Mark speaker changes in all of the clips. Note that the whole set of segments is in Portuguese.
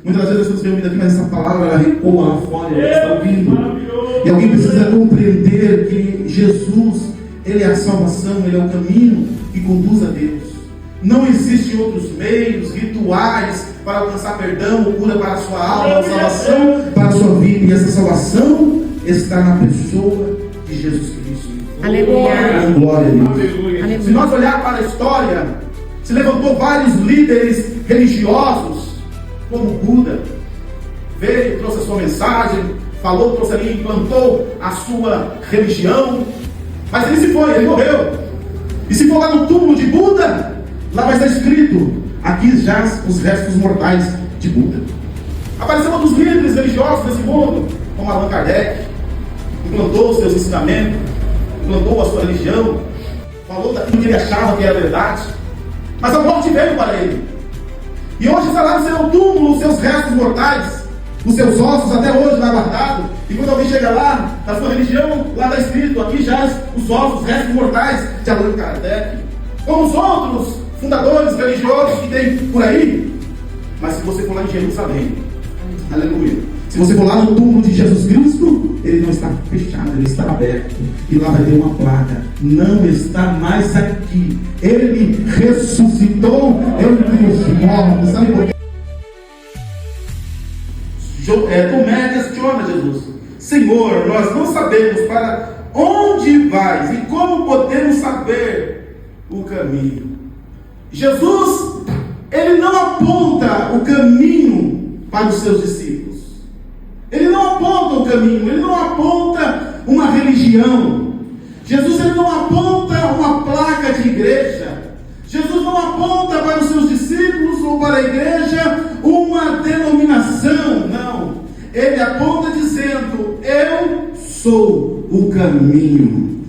Speaker 1: Muitas vezes nós estamos reunidos aqui, mas essa palavra ela ecoa lá fora, ela está ouvindo. E alguém precisa compreender que Jesus, Ele é a salvação, Ele é o caminho que conduz a Deus. Não existem outros meios, rituais para alcançar perdão, cura para a sua alma, salvação para a sua vida. E essa salvação está na pessoa de Jesus Cristo.
Speaker 2: Aleluia.
Speaker 1: Glória a Deus.
Speaker 2: Aleluia.
Speaker 1: Se nós olharmos para a história, se levantou vários líderes religiosos, como Buda, veio, trouxe a sua mensagem, falou, trouxe ali, implantou a sua religião, mas ele se foi, ele morreu. E se for lá no túmulo de Buda, lá vai estar escrito: aqui jaz os restos mortais de Buda. Apareceu um dos líderes religiosos desse mundo, como Allan Kardec, implantou os seus ensinamentos, implantou a sua religião, falou daquilo que ele achava que era verdade, mas a morte veio para ele. E hoje está lá no seu túmulo os seus restos mortais, os seus ossos até hoje lá guardados. E quando alguém chega lá, na sua religião, lá está escrito: aqui jaz os ossos, os restos mortais de Allan Kardec. Como os outros fundadores religiosos que tem por aí. Mas se você for lá em Jerusalém, aleluia, se você for lá no túmulo de Jesus Cristo, ele não está fechado, ele está aberto. E lá vai ter uma placa: não está mais aqui. Ele ressuscitou entre os mortos. Sabe por quê? Tomé questiona Jesus: Senhor, nós não sabemos para onde vais e como podemos saber o caminho. Jesus, ele não aponta o caminho para os seus discípulos. Ele não aponta o caminho, ele não aponta uma religião. Jesus, ele não aponta uma placa de igreja. Jesus não aponta para os seus discípulos ou para a igreja uma denominação, não. Ele aponta dizendo: eu sou o caminho.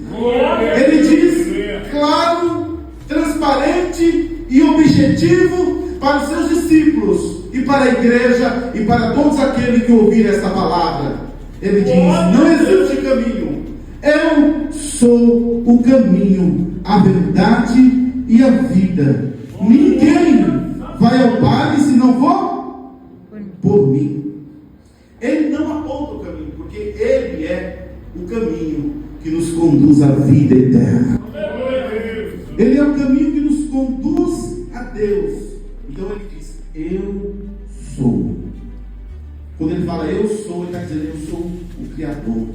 Speaker 1: Ele diz claro, transparente e objetivo para os seus discípulos e para a igreja e para todos aqueles que ouvirem esta palavra. Ele diz: não existe caminho. Eu sou o caminho, a verdade e a vida. Ninguém vai ao Pai se não for por mim. Ele não aponta o caminho, porque Ele é o caminho que nos conduz à vida eterna. Ele é o caminho que nos conduz a Deus. Então Ele diz: eu sou. Quando Ele fala eu sou, Ele está dizendo: eu sou o Criador,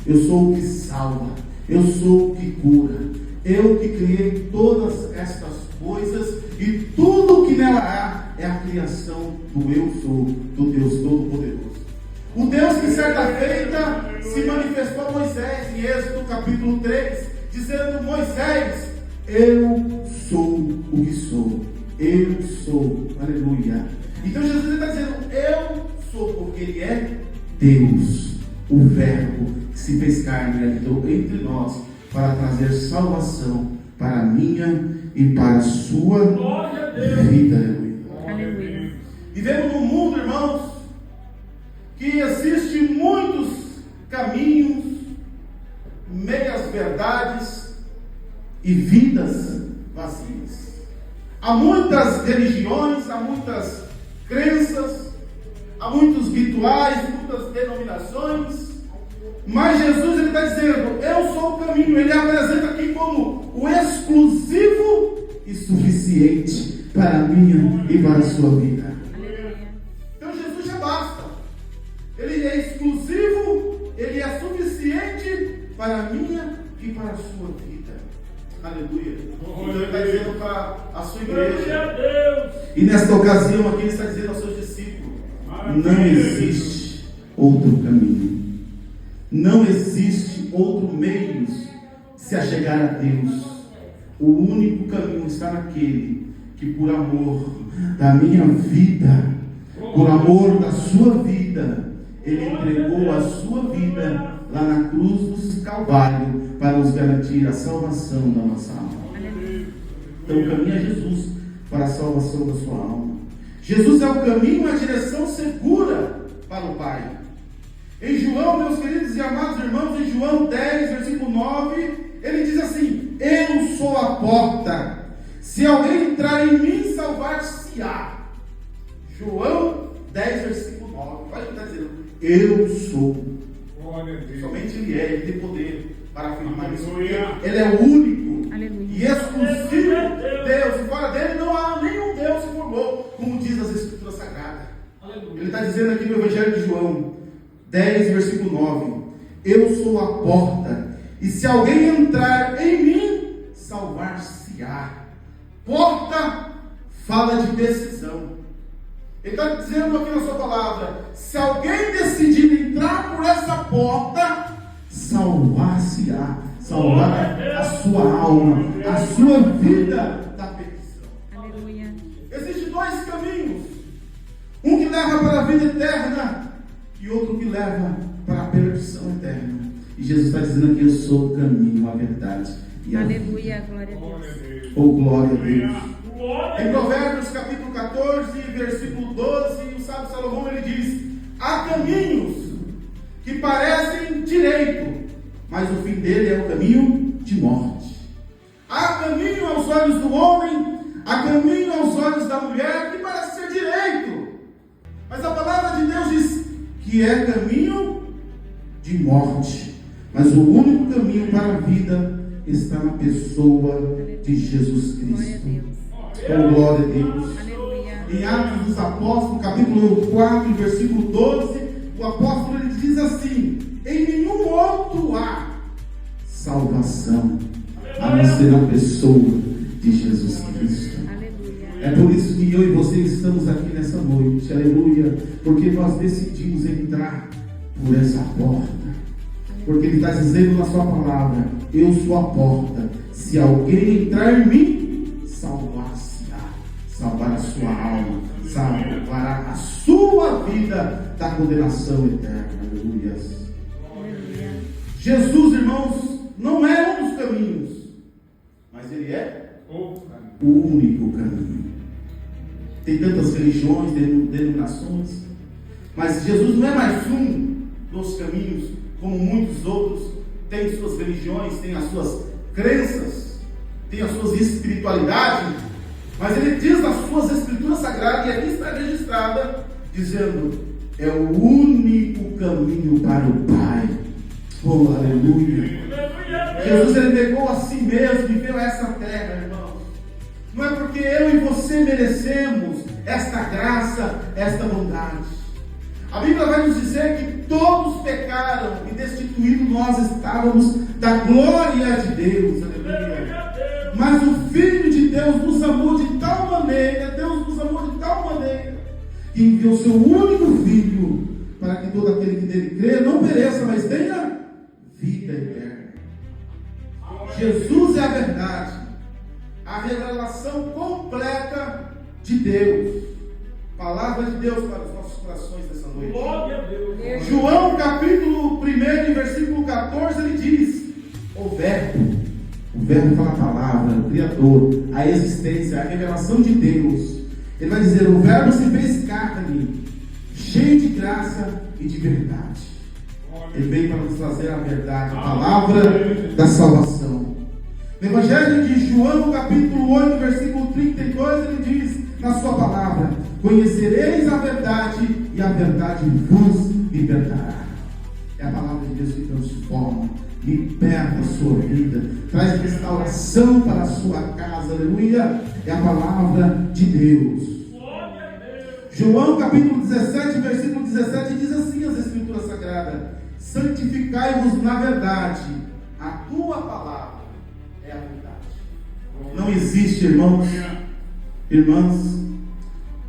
Speaker 1: eu sou o que salva, eu sou o que cura, eu que criei todas estas coisas, e tudo que nela há é a criação do eu sou, do Deus Todo-Poderoso. O Deus que certa feita se manifestou a Moisés em Êxodo capítulo 3, dizendo: Moisés, eu sou o que sou, eu sou, aleluia. Então Jesus está dizendo: eu sou, porque Ele é Deus, o Verbo que se fez carne e habitou entre nós para trazer salvação para a minha e para a sua vida.
Speaker 2: Aleluia.
Speaker 1: Vivemos num mundo, irmãos, que existem muitos caminhos, meias verdades e vidas vazias. Há muitas religiões, há muitas crenças, há muitos rituais, muitas denominações, mas Jesus ele está dizendo: eu sou o caminho. Ele apresenta aqui como o exclusivo e suficiente para a minha e para a sua vida. Então Jesus já basta. Ele é exclusivo, ele é suficiente para a minha e para a sua vida. Aleluia. Então ele está dizendo para a sua igreja. E nesta ocasião aqui ele está dizendo aos seus discípulos: não existe outro caminho. Não existe outro meio de se achegar a Deus. O único caminho está naquele que, por amor da minha vida, por amor da sua vida, Ele entregou a sua vida lá na cruz do Calvário para nos garantir a salvação da nossa alma. Então o caminho é Jesus para a salvação da sua alma. Jesus é o caminho, a direção segura para o Pai. Em João, meus queridos e amados irmãos, em João 10, versículo 9, ele diz assim: eu sou a porta, se alguém entrar em mim, salvar-se-á. João 10, versículo 9. Olha o que está dizendo. Eu sou. Somente Ele é, Ele tem poder para afirmar isso. Ele é o único e exclusivo Deus. E fora dele não há nenhum Deus que formou, como diz as Escrituras Sagradas. Ele está dizendo aqui no Evangelho de João 10, versículo 9. Eu sou a porta, e se alguém entrar em mim, salvar-se-á. Porta fala de decisão. Ele está dizendo aqui na sua palavra: se alguém decidir entrar por essa porta, salvar-se-á. Salvar a sua alma, a sua vida da perdição.
Speaker 2: Aleluia.
Speaker 1: Existem dois caminhos: um que leva para a vida eterna e outro que leva para a perdição eterna. E Jesus está dizendo aqui: eu sou o caminho, a verdade e a vida.
Speaker 2: Aleluia, glória a Deus.
Speaker 1: Oh, glória a Deus. Em Provérbios capítulo 14, versículo 12, o sábio Salomão ele diz: há caminhos que parecem direito, mas o fim dele é o caminho de morte. Há caminho aos olhos do homem, há caminho aos olhos da mulher que parece ser direito, mas a palavra de Deus diz que é caminho de morte. Mas o único caminho para a vida está na pessoa de Jesus Cristo. Oh, glória a Deus.
Speaker 2: Aleluia.
Speaker 1: Em Atos dos Apóstolos, capítulo 4, versículo 12, o apóstolo ele diz assim: em nenhum outro há salvação, a não ser na pessoa de Jesus Cristo.
Speaker 2: Aleluia.
Speaker 1: É por isso que eu e você estamos aqui nessa noite, aleluia, porque nós decidimos entrar por essa porta, porque Ele está dizendo na sua palavra: eu sou a porta, se alguém entrar em mim, salvar-se-á, salvar a sua alma, salvará a sua vida da condenação eterna, aleluia. Jesus, irmãos, não é um dos caminhos, mas Ele é o único caminho. Tem tantas religiões, denominações, mas Jesus não é mais um dos caminhos, como muitos outros têm suas religiões, têm as suas crenças, têm as suas espiritualidades, mas Ele diz nas suas escrituras sagradas, e aqui está registrada, dizendo: é o único caminho para o Pai. Oh, aleluia. Jesus ele negou a si mesmo e veio a essa terra, irmãos. Não é porque eu e você merecemos esta graça, esta bondade. A Bíblia vai nos dizer que todos pecaram e destituídos nós estávamos da glória de Deus, aleluia. Mas o Filho de Deus nos amou de tal maneira, Deus nos amou de tal maneira, que enviou seu único Filho, para que todo aquele que nele crê não pereça, mas tenha vida eterna. Jesus é a verdade, a revelação completa de Deus, palavra de Deus para os nossos corações nessa noite. João capítulo 1, versículo 14, ele diz: o verbo fala a palavra, o Criador, a existência, a revelação de Deus. Ele vai dizer: o verbo se fez carne, cheio de graça e de verdade. Ele veio para nos trazer a verdade, a palavra da salvação. No Evangelho de João, capítulo 8, versículo 32, ele diz na sua palavra: conhecereis a verdade e a verdade vos libertará. É a palavra de Deus que transforma, liberta a sua vida, traz restauração para a sua casa, aleluia. É a palavra de Deus. João capítulo 17, versículo 17 diz assim as Escrituras Sagradas: santificai-vos na verdade, a tua palavra é a verdade. Não existe, irmãs,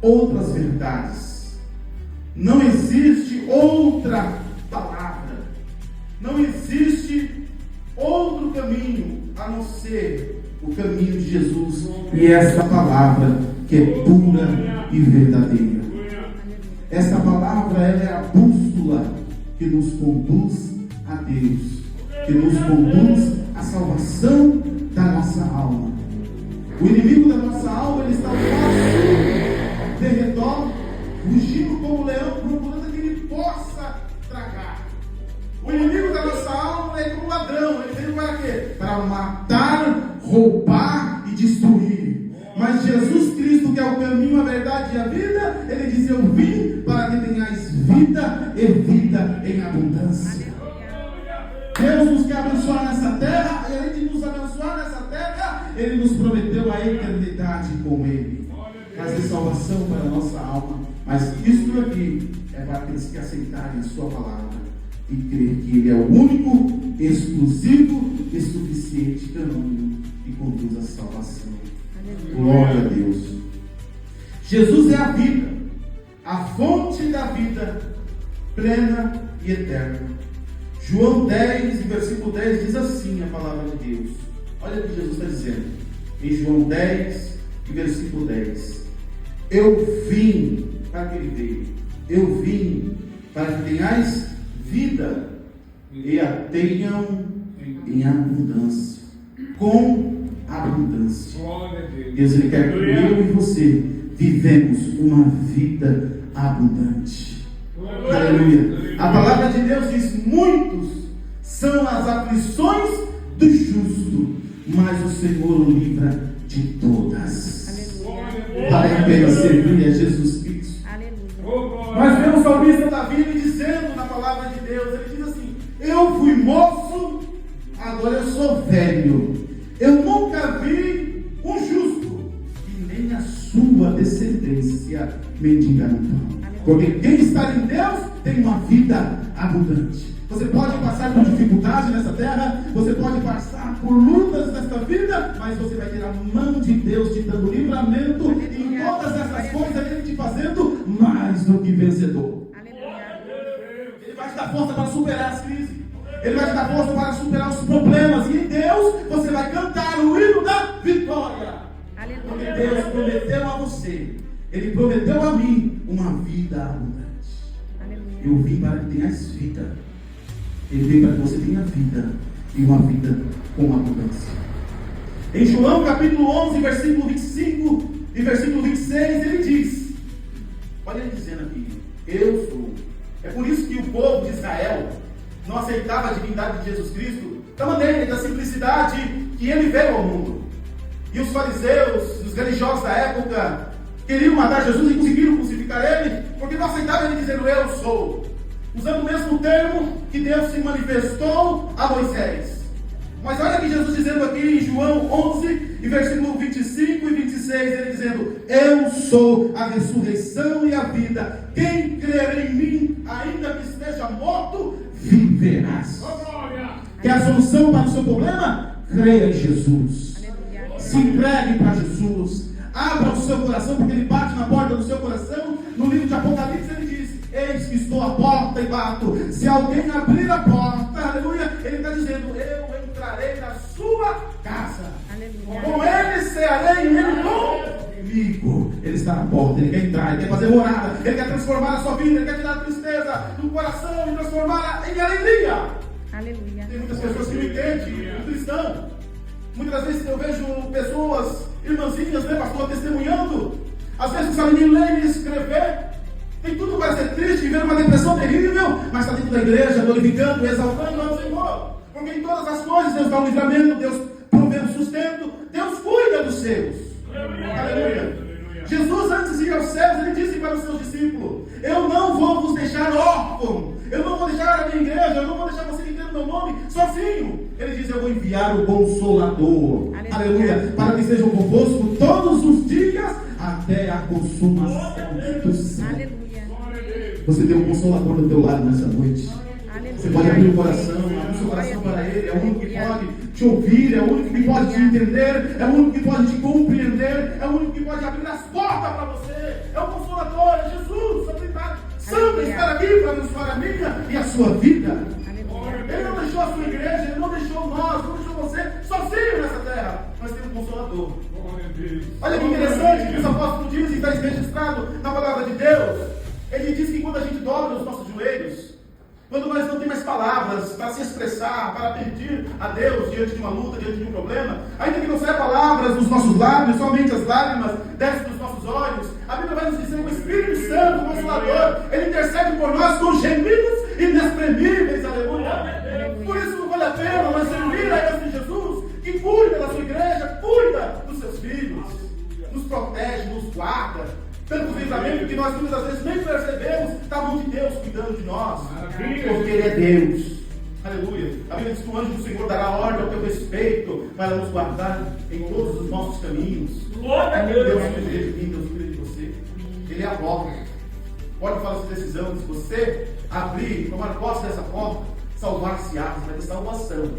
Speaker 1: outras verdades. Não existe outra palavra. Não existe outro caminho a não ser o caminho de Jesus e essa palavra que é pura e verdadeira. Essa palavra ela é a bússola que nos conduz a Deus, que nos conduz à salvação da nossa alma. O inimigo da nossa alma ele está ao nosso derredor, rugindo como um leão, procurando que ele possa tragar. O inimigo da nossa alma é como um ladrão. Ele veio para quê? Para matar, roubar e destruir. Mas Jesus Cristo, que é o caminho, a verdade e a vida, ele diz: eu vim para vida e vida em abundância. Deus nos quer abençoar nessa terra, e além de nos abençoar nessa terra, Ele nos prometeu a eternidade com Ele. Trazer salvação para a nossa alma. Mas isso aqui é para aqueles que aceitarem a sua palavra e crer que Ele é o único, exclusivo e suficiente caminho que conduz à salvação. Glória a Deus. Jesus é a vida, a fonte da vida plena e eterna. João 10, versículo 10 diz assim a palavra de Deus. Olha o que Jesus está dizendo em João 10, versículo 10. Eu vim para que ele veio. Eu vim para que tenhais vida e a tenham em abundância. Com abundância. Deus, Ele quer que eu e você vivemos uma vida abundante. Aleluia. A palavra de Deus diz: muitos são as aflições do justo, mas o Senhor o livra de todas. Vale a pena servir a Jesus Cristo. Mas vemos o salmista Davi dizendo na palavra de Deus, ele diz assim: eu fui moço, agora eu sou velho. Eu nunca vi um justo, e nem a sua descendência mendigar no pão. Porque quem está em Deus tem uma vida abundante. Você pode passar por dificuldade nessa terra, você pode passar por lutas nesta vida, mas você vai ter a mão de Deus te dando livramento, e em todas essas coisas Ele te fazendo mais do que vencedor. Ele vai te dar força para superar as crises, Ele vai te dar força para superar os problemas, e em Deus você vai cantar o hino da vitória. Porque Deus prometeu a você, Ele prometeu a mim uma vida abundante. Eu vim para que tenhas vida. Ele veio para que você tenha vida, e uma vida com abundância. Em João capítulo 11, versículo 25 e versículo 26, ele diz, olha ele dizendo aqui: eu sou. É por isso que o povo de Israel não aceitava a divindade de Jesus Cristo, da maneira, da simplicidade que ele veio ao mundo. E os fariseus, os religiosos da época, queriam matar Jesus e conseguiram crucificar ele, porque não aceitavam ele dizendo eu sou, usando o mesmo termo que Deus se manifestou a Moisés. Mas olha que Jesus dizendo aqui em João 11, e versículo 25 e 26, ele dizendo: eu sou a ressurreição e a vida. Quem crer em mim, ainda que esteja morto, viverás. Quer a solução para o seu problema? Creia em Jesus. Se entregue para Jesus. Abra o seu coração, porque Ele bate na porta do seu coração. No livro de Apocalipse ele diz: eis que estou à porta e bato. Se alguém abrir a porta, aleluia, Ele está dizendo: eu entrarei na sua casa. Aleluia. Com Ele cearei e Ele comigo. Ele está na porta, Ele quer entrar, Ele quer fazer morada, Ele quer transformar a sua vida, Ele quer tirar a tristeza do coração e transformá-la em alegria. Aleluia. Tem muitas pessoas que não entendem o cristão. Muitas vezes eu vejo pessoas, irmãzinhas, né, pastor, testemunhando. Às vezes não sabe nem ler nem escrever. Tem tudo para ser triste, viver uma depressão terrível, mas está dentro da igreja, glorificando, exaltando ao Senhor. Porque em todas as coisas Deus dá um livramento, Deus provê o sustento, Deus cuida dos seus. Aleluia. Jesus, antes de ir aos céus, Ele disse para os seus discípulos: eu não vou vos deixar órfãos, eu não vou deixar a minha igreja, eu não vou deixar você que tem o meu nome sozinho. Ele diz: eu vou enviar o Consolador, aleluia, para que sejam convosco todos os dias até a consumação do céu. Você tem um Consolador do teu lado nessa noite. Você pode abrir o coração, abrir o seu coração para Ele. É o único que pode te ouvir, é o único que pode te entender, é o único que pode te compreender, é o único que pode abrir as portas para você. É o Consolador, é Jesus, Santo está aqui para abençoar a minha e a sua vida. Ele não deixou a sua igreja, Ele não deixou nós, não deixou você sozinho nessa terra. Nós temos um Consolador. Olha que interessante que os apóstolos dizem, e está registrado na palavra de Deus. Ele diz que quando a gente dobra os nossos joelhos, quando nós não temos mais palavras para se expressar, para pedir a Deus diante de uma luta, diante de um problema, ainda que não saiam palavras dos nossos lábios, somente as lágrimas descem dos nossos olhos, a Bíblia vai nos dizer que o Espírito Santo, o Consolador, Ele intercede por nós com gemidos inexprimíveis, aleluia. Por isso não vale a pena nós servir a esse Jesus, que cuida da sua igreja, cuida dos seus filhos, nos protege, nos guarda. Tanto livramento que nós muitas vezes nem percebemos da mão de Deus cuidando. cuidando de nós,
Speaker 3: Maravilha.
Speaker 1: porque Ele é Deus. Aleluia. A Bíblia diz que o anjo do Senhor dará ordem ao teu respeito para nos guardar em todos os nossos caminhos.
Speaker 3: Glória a
Speaker 1: Deus
Speaker 3: Deus.
Speaker 1: cuida de mim, Deus cuida de você. Ele é a porta. Pode falar essa decisão. Se você abrir, tomar posse dessa porta, salvar-se-á, vai ter salvação.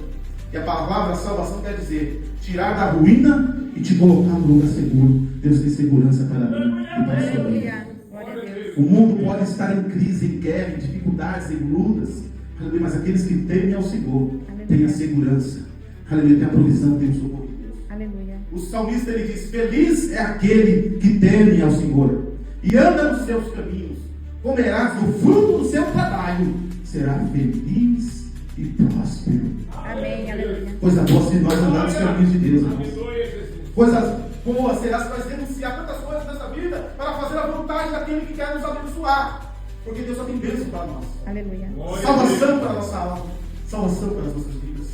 Speaker 1: E a palavra salvação quer dizer tirar da ruína e te colocar no lugar seguro. Deus tem segurança para mim e para a sua vida.
Speaker 2: Aleluia. Glória a Deus.
Speaker 1: O mundo pode estar em crise, em guerra, em dificuldades, em lutas. Aleluia. Mas aqueles que temem ao Senhor têm a segurança. Aleluia. Tem a provisão, tem o socorro de Deus.
Speaker 2: Aleluia.
Speaker 1: O salmista ele diz: feliz é aquele que teme ao Senhor e anda nos seus caminhos. Comerás do fruto do seu trabalho. Será feliz e próspero.
Speaker 2: Amém. Aleluia.
Speaker 1: Coisa boa se nós andarmos nos caminhos de Deus, irmãos.
Speaker 3: Abençoe, Jesus.
Speaker 1: Coisas boas será se nós renunciar tantas coisas nessa vida para fazer a vontade daquele que quer nos abençoar. Porque Deus só tem bênção para nós.
Speaker 2: Aleluia.
Speaker 1: Salvação para a nossa alma. Salvação para as nossas vidas.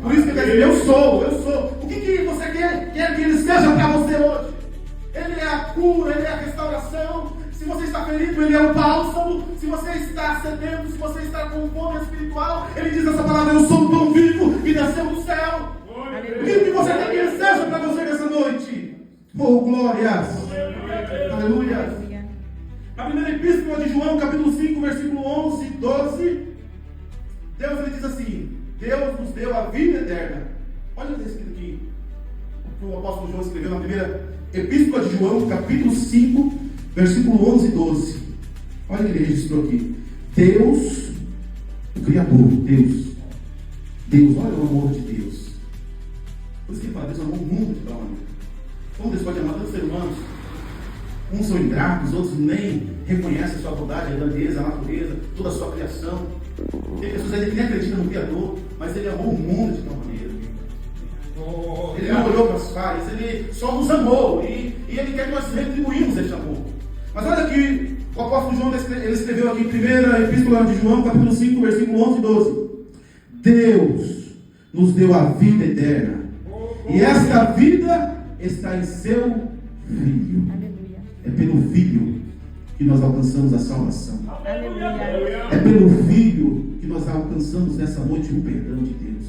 Speaker 1: Por isso que ele quer dizer, eu sou. O que você quer que ele seja para você hoje? Ele é a cura, ele é a restauração. Se você está ferido, ele é o bálsamo. Se você está sedento, se você está com fome espiritual, ele diz essa palavra: eu sou o pão vivo que desceu do céu. O que você quer que ele seja para você nessa noite? Oh, glórias! Aleluia!
Speaker 2: Aleluia.
Speaker 1: Na primeira epístola de João, capítulo 5, versículo 11 e 12, Deus ele diz assim: Deus nos deu a vida eterna. Olha o que está escrito aqui, que o apóstolo João escreveu na primeira epístola de João, capítulo 5, versículo 11 e 12. Olha o que ele registrou aqui. Deus, o Criador, Deus, olha o amor de Deus. Por isso que ele fala: Deus amou o mundo de tal maneira. Como Deus pode amar tantos seres humanos? Uns são ingratos, outros nem reconhecem a sua bondade, a grandeza, a natureza, toda a sua criação. Tem pessoas ainda que nem acreditam no Criador, mas Ele amou o mundo de tal maneira. Ele não olhou para os pais, Ele só nos amou e Ele quer que nós retribuímos este amor. Mas olha aqui, o apóstolo João ele escreveu aqui, primeira epístola de João, capítulo 5, versículo 11 e 12. Deus nos deu a vida eterna, e esta vida está em seu Filho.
Speaker 2: Aleluia.
Speaker 1: É pelo Filho que nós alcançamos a salvação.
Speaker 2: Aleluia.
Speaker 1: É pelo Filho que nós alcançamos nessa noite o perdão de Deus.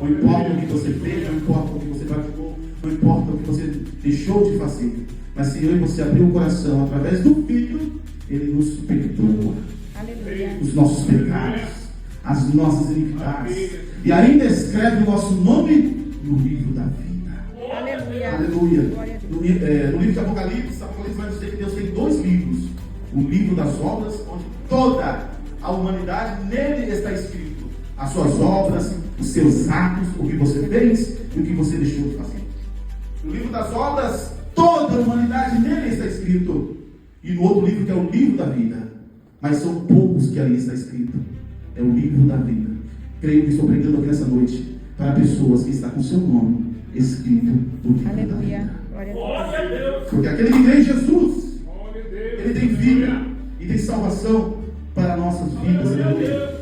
Speaker 1: Não importa o que você fez, não importa o que você praticou, não importa o que você deixou de fazer, mas se eu e você abrir o coração através do Filho, Ele nos perdoa
Speaker 2: Aleluia.
Speaker 1: os nossos pecados, as nossas iniquidades, e ainda escreve o nosso nome no livro da vida.
Speaker 2: Aleluia.
Speaker 1: Aleluia.
Speaker 2: Glória a Deus.
Speaker 1: No livro de Apocalipse vai dizer que Deus tem 2 livros: o livro das obras, onde toda a humanidade, nele está escrito as suas obras, os seus atos, o que você fez e o que você deixou de fazer. No livro das obras, toda a humanidade nele está escrito. E no outro livro, que é o livro da vida, mas são poucos que ali está escrito. É o livro da vida. Creio que estou pregando aqui nessa noite para pessoas que estão com seu nome escrito no livro da
Speaker 2: Aleluia.
Speaker 1: vida.
Speaker 2: Glória a Deus.
Speaker 1: Porque aquele que crê em Jesus, ele tem vida e tem salvação para nossas vidas. Aleluia.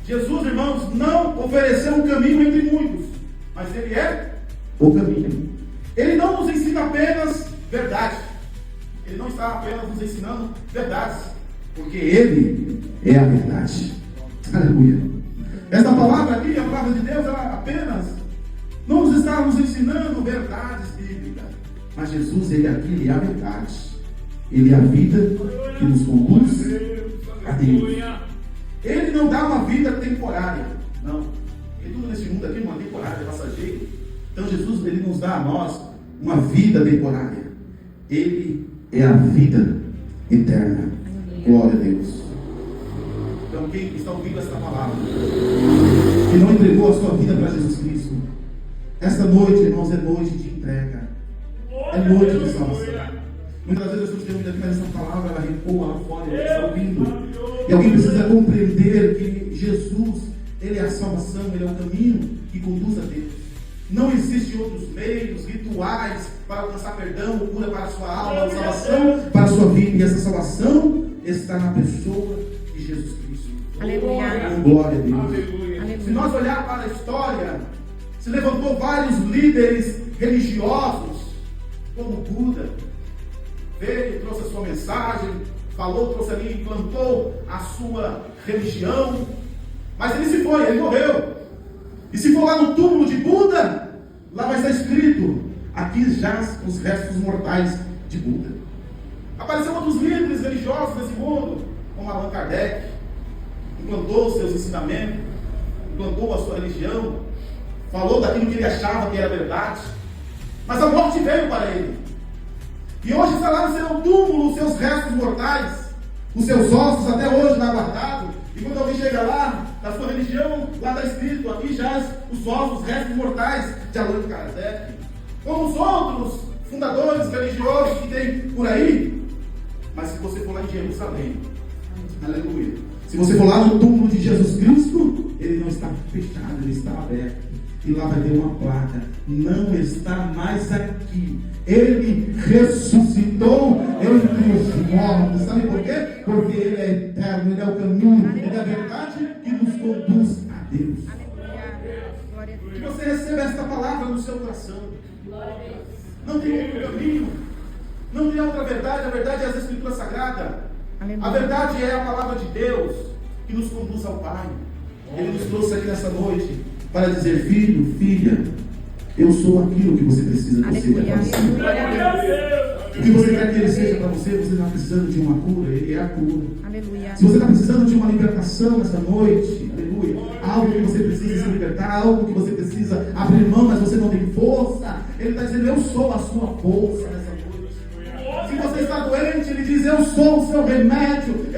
Speaker 1: Jesus, irmãos, não ofereceu um caminho entre muitos, mas Ele é o caminho. Ele não nos ensina apenas verdade. Ele não está apenas nos ensinando verdades, porque Ele é a verdade. Aleluia. Esta palavra aqui, a palavra de Deus, ela apenas não nos está nos ensinando verdades bíblicas, mas Jesus, Ele aqui, Ele é a verdade. Ele é a vida que nos conduz a Deus. Ele não dá uma vida temporária, não. Porque tudo nesse mundo aqui é uma temporária, é passageiro. Então Jesus, Ele nos dá a nós uma vida temporária. Ele é a vida eterna. Glória a Deus. Então quem está ouvindo esta palavra, que não entregou a sua vida para Jesus Cristo, esta noite, irmãos, é noite de entrega. É noite de salvação. Muitas vezes eu estou dizendo aqui, mas essa palavra ela ecoa lá fora, ele está ouvindo. E alguém precisa compreender que Jesus, Ele é a salvação, Ele é o caminho que conduz a Deus. Não existem outros meios, rituais para alcançar perdão, cura para a sua alma, salvação para a sua vida. E essa salvação está na pessoa de Jesus Cristo.
Speaker 2: Aleluia.
Speaker 1: Glória a Deus.
Speaker 2: Aleluia.
Speaker 1: Se nós olharmos para a história, se levantou vários líderes religiosos, como Buda, veio, trouxe a sua mensagem, falou, trouxe ali, implantou a sua religião, mas ele se foi, ele morreu. E se for lá no túmulo de Buda, lá vai estar escrito: aqui jaz os restos mortais de Buda. Apareceram outros líderes religiosos desse mundo, como Allan Kardec, implantou seus ensinamentos, implantou a sua religião, falou daquilo que ele achava que era verdade, mas a morte veio para ele. E hoje está lá no seu túmulo os seus restos mortais, os seus ossos até hoje lá guardados. E quando alguém chega lá, na sua religião, lá está escrito: aqui jaz os ossos, os restos mortais de Allan Kardec. Como os outros fundadores religiosos que tem por aí. Mas se você for lá em Jerusalém, aleluia, se você for lá no túmulo de Jesus Cristo, ele não está fechado, ele está aberto. E lá vai ter uma placa: não está mais aqui. Ele ressuscitou entre os mortos. Sabe por quê? Porque ele é eterno, ele é o caminho, ele é a verdade que nos conduz a Deus. Que você receba esta palavra no seu coração. Não tem outro caminho, não tem outra verdade. A verdade é as Escrituras Sagradas. A verdade é a palavra de Deus que nos conduz ao Pai. Ele nos trouxe aqui nessa noite para dizer: filho, filha, eu sou aquilo que você precisa que seja para você. O que você quer que ele seja para você, você está precisando de uma cura, ele é a cura. Aleluia. Se você está precisando de uma libertação nessa noite, aleluia, algo que você precisa se libertar, algo que você precisa abrir mão, mas você não tem força, ele está dizendo: eu sou a sua força nessa noite. Se você está doente, ele diz: eu sou o seu remédio.